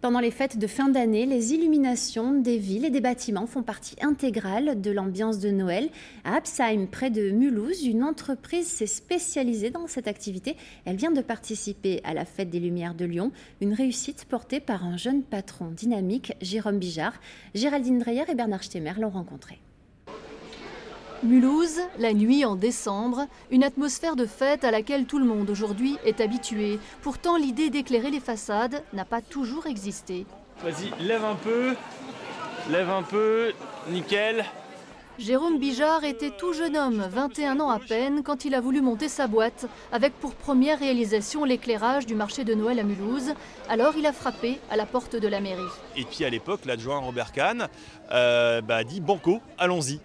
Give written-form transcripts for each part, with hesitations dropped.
Pendant les fêtes de fin d'année, les illuminations des villes et des bâtiments font partie intégrale de l'ambiance de Noël. À Absheim, près de Mulhouse, une entreprise s'est spécialisée dans cette activité. Elle vient de participer à la Fête des Lumières de Lyon, une réussite portée par un jeune patron dynamique, Jérôme Bijard. Géraldine Dreyer et Bernard Stemmer l'ont rencontré. Mulhouse, la nuit en décembre, une atmosphère de fête à laquelle tout le monde aujourd'hui est habitué. Pourtant, l'idée d'éclairer les façades n'a pas toujours existé. Vas-y, lève un peu, nickel. Jérôme Bijard était tout jeune homme, 21 ans à peine, quand il a voulu monter sa boîte, avec pour première réalisation l'éclairage du marché de Noël à Mulhouse. Alors il a frappé à la porte de la mairie. Et puis à l'époque, l'adjoint Robert Kahn a dit banco, allons-y.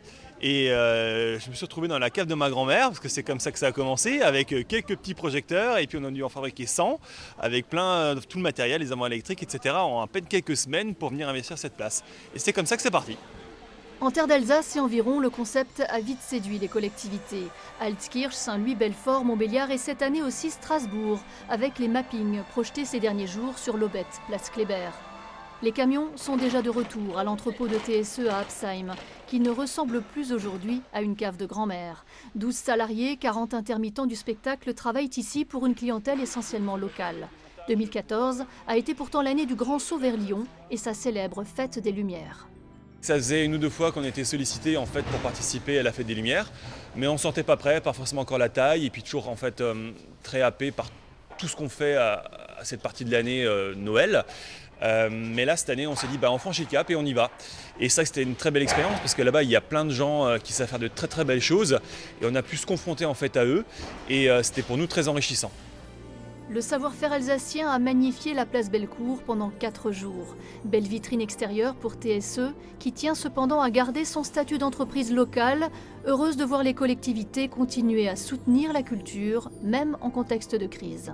Et je me suis retrouvé dans la cave de ma grand-mère, parce que c'est comme ça que ça a commencé, avec quelques petits projecteurs, et puis on a dû en fabriquer 100, avec tout le matériel, les aimants électriques, etc., en à peine quelques semaines pour venir investir cette place. Et c'est comme ça que c'est parti. En terre d'Alsace et environ, le concept a vite séduit les collectivités. Altkirch, Saint-Louis, Belfort, Montbéliard et cette année aussi Strasbourg, avec les mappings projetés ces derniers jours sur l'Aubette, place Kléber. Les camions sont déjà de retour à l'entrepôt de TSE à Absheim, qui ne ressemble plus aujourd'hui à une cave de grand-mère. 12 salariés, 40 intermittents du spectacle travaillent ici pour une clientèle essentiellement locale. 2014 a été pourtant l'année du Grand Saut vers Lyon et sa célèbre Fête des Lumières. Ça faisait 1 ou 2 fois qu'on était sollicité en fait, pour participer à la Fête des Lumières, mais on ne se sentait pas prêt, pas forcément encore la taille, et puis toujours en fait, très happé par tout ce qu'on fait à cette partie de l'année Noël. Mais là, cette année, on s'est dit, on franchit le cap et on y va. Et ça, c'était une très belle expérience parce que là-bas, il y a plein de gens qui savent faire de très très belles choses et on a pu se confronter en fait à eux et c'était pour nous très enrichissant. Le savoir-faire alsacien a magnifié la place Bellecour pendant 4 jours. Belle vitrine extérieure pour TSE, qui tient cependant à garder son statut d'entreprise locale, heureuse de voir les collectivités continuer à soutenir la culture, même en contexte de crise.